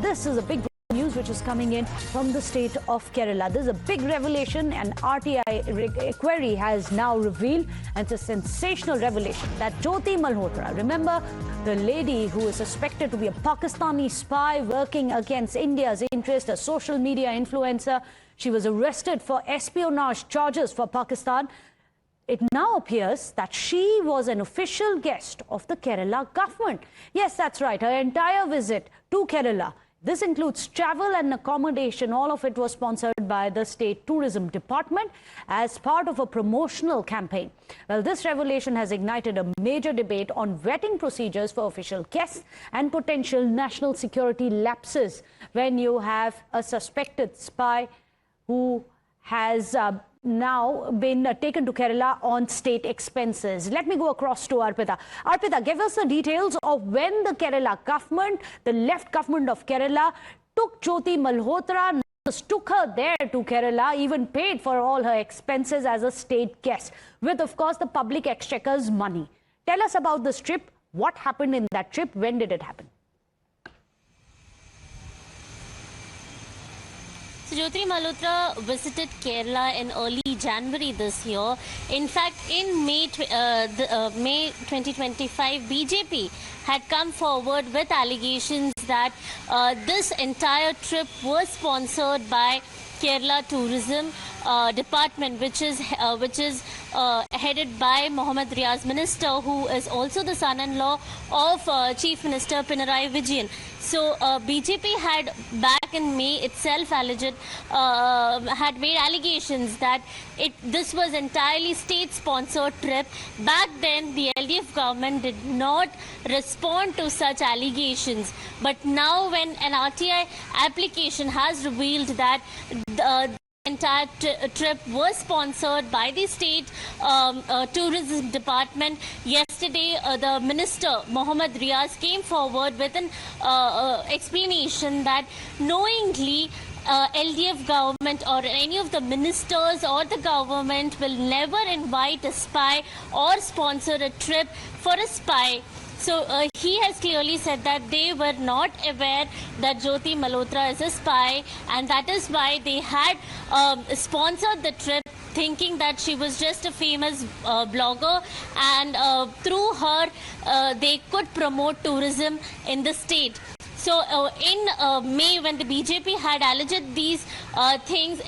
this is a big news which is coming in from the state of Kerala. This is a big revelation, and RTI query has now revealed, and it's a sensational revelation, that Jyoti Malhotra, remember the lady who is suspected to be a Pakistani spy working against India's interest, a social media influencer, she was arrested for espionage charges for Pakistan. It now appears that she was an official guest of the Kerala government. Yes, that's right. Her entire visit to Kerala, this includes travel and accommodation. All of it was sponsored by the State Tourism Department as part of a promotional campaign. Well, this revelation has ignited a major debate on vetting procedures for official guests and potential national security lapses when you have a suspected spy who has now been taken to Kerala on state expenses. Let me go across to Arpita. Arpita, give us the details of when the Kerala government, the left government of Kerala, took Jyoti Malhotra, took her there to Kerala, even paid for all her expenses as a state guest, with, of course, the public exchequer's money. Tell us about this trip. What happened in that trip? When did it happen? So Jyoti Malhotra visited Kerala in early January this year. In fact, in May 2025, BJP had come forward with allegations that this entire trip was sponsored by Kerala Tourism Department, which is headed by Mohammed Riaz Minister, who is also the son-in-law of Chief Minister Pinarayi Vijayan. So BJP had back in May itself had made allegations that this was entirely state-sponsored trip. Back then, the LDF government did not respond to such allegations. But now, when an RTI application has revealed that the entire trip was sponsored by the State Tourism Department, yesterday the Minister Mohammed Riaz came forward with an explanation that knowingly LDF government or any of the ministers or the government will never invite a spy or sponsor a trip for a spy. So he has clearly said that they were not aware that Jyoti Malhotra is a spy, and that is why they had sponsored the trip, thinking that she was just a famous blogger, and through her they could promote tourism in the state. So in May, when the BJP had alleged these things,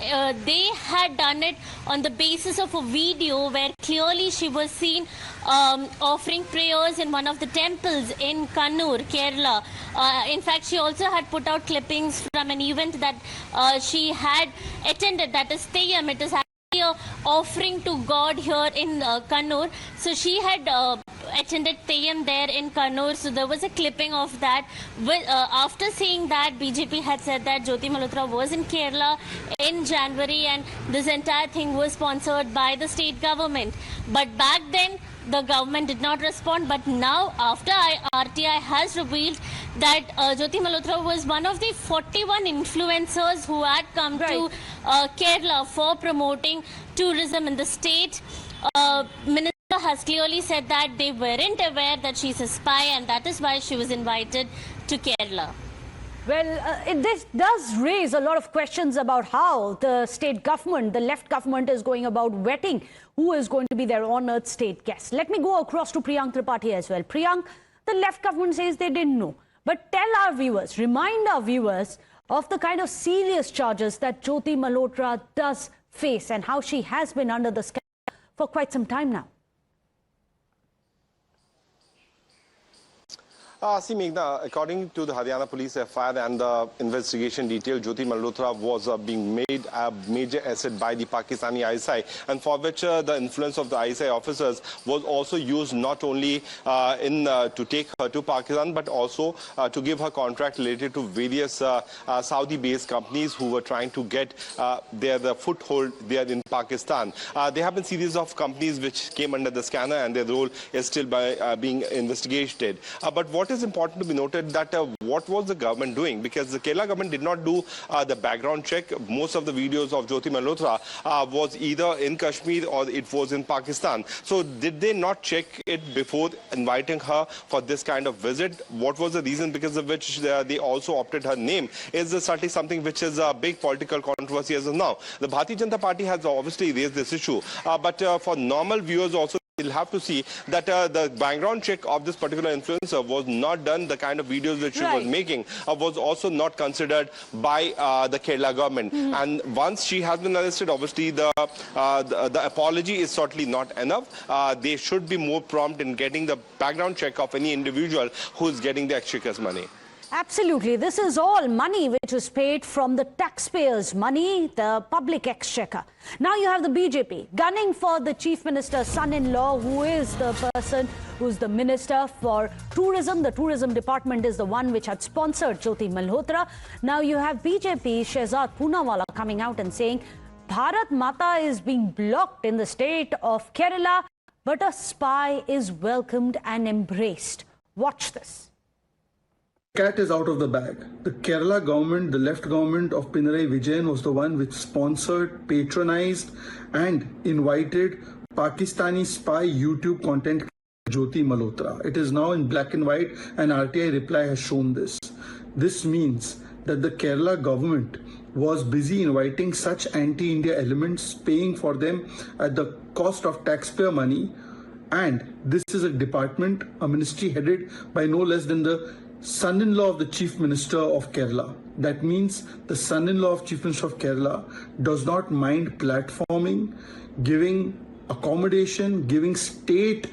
they had done it on the basis of a video where clearly she was seen offering prayers in one of the temples in Kannur, Kerala. In fact, she also had put out clippings from an event that she had attended, that is Theyyam. It is actually an offering to God here in Kannur. So she had attended Theyyam there in Kannur. So there was a clipping of that. After seeing that, BJP had said that Jyoti Malhotra was in Kerala in January, and this entire thing was sponsored by the state government. But back then, the government did not respond. But now, after RTI has revealed that Jyoti Malhotra was one of the 41 influencers who had come to Kerala for promoting tourism in the state, Minister has clearly said that they weren't aware that she's a spy, and that is why she was invited to Kerala. Well, this does raise a lot of questions about how the state government, the left government, is going about vetting who is going to be their honoured state guest. Let me go across to Priyank Tripathi as well. Priyank, the left government says they didn't know. But tell our viewers, remind our viewers of the kind of serious charges that Jyoti Malhotra does face and how she has been under the scandal for quite some time now. See, Meghna, according to the Haryana Police FIR and the investigation detail, Jyoti Malhotra was being made a major asset by the Pakistani ISI, and for which the influence of the ISI officers was also used not only to take her to Pakistan, but also to give her contract related to various Saudi-based companies who were trying to get their foothold there in Pakistan. There have been series of companies which came under the scanner, and their role is still being investigated. But what what is important to be noted that what was the government doing? Because the Kerala government did not do the background check. Most of the videos of Jyoti Malhotra was either in Kashmir or it was in Pakistan. So did they not check it before inviting her for this kind of visit? What was the reason because of which they also opted her name? Is this certainly something which is a big political controversy as of now? The Bharatiya Janata Party has obviously raised this issue, but for normal viewers also, we'll have to see that the background check of this particular influencer was not done. The kind of videos that she was making was also not considered by the Kerala government. And once she has been arrested, obviously the apology is certainly not enough. They should be more prompt in getting the background check of any individual who is getting the exchequer's money. Absolutely. This is all money which is paid from the taxpayers' money, the public exchequer. Now you have the BJP gunning for the Chief Minister's son-in-law, who is the person who's the Minister for Tourism. The Tourism Department is the one which had sponsored Jyoti Malhotra. Now you have BJP Shehzad Poonawalla coming out and saying Bharat Mata is being blocked in the state of Kerala, but a spy is welcomed and embraced. Watch this. Cat is out of the bag. The Kerala government, the left government of Pinarayi Vijayan was the one which sponsored, patronized and invited Pakistani spy YouTube content Jyoti Malhotra. It is now in black and white and RTI reply has shown this. This means that the Kerala government was busy inviting such anti-India elements, paying for them at the cost of taxpayer money, and this is a department, a ministry headed by no less than the son-in-law of the Chief Minister of Kerala. That means the son-in-law of Chief Minister of Kerala does not mind platforming, giving accommodation, giving state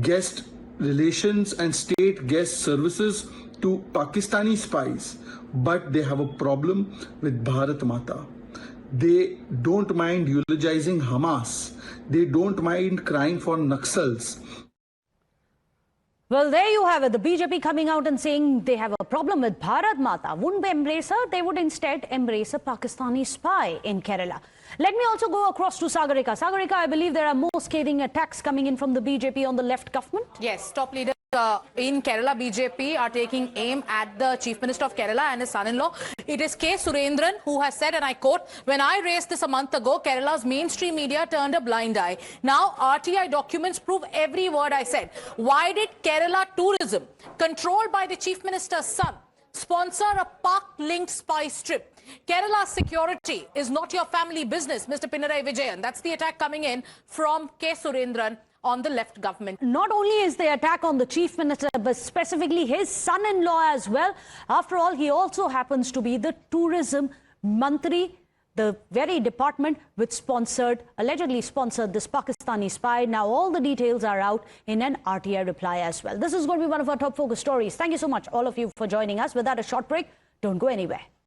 guest relations and state guest services to Pakistani spies. But they have a problem with Bharat Mata. They don't mind eulogizing Hamas. They don't mind crying for Naxals. Well, there you have it. The BJP coming out and saying they have a problem with Bharat Mata. Wouldn't embrace her. They would instead embrace a Pakistani spy in Kerala. Let me also go across to Sagarika. Sagarika, I believe there are more scathing attacks coming in from the BJP on the left government. Yes, top leaders in Kerala BJP are taking aim at the Chief Minister of Kerala and his son-in-law. It is K. Surendran who has said, and I quote, "When I raised this a month ago, Kerala's mainstream media turned a blind eye. Now RTI documents prove every word I said. Why did Kerala Tourism, controlled by the Chief Minister's son, sponsor a Pak-linked spy strip? Kerala's security is not your family business, Mr. Pinarayi Vijayan." That's the attack coming in from K. Surendran on the left government. Not only is the attack on the Chief Minister, but specifically his son-in-law as well. After all, he also happens to be the Tourism Mantri, the very department which allegedly sponsored this Pakistani spy. Now all the details are out in an RTI reply as well. This is going to be one of our top focus stories. Thank you so much, all of you, for joining us. Without a short break, don't go anywhere.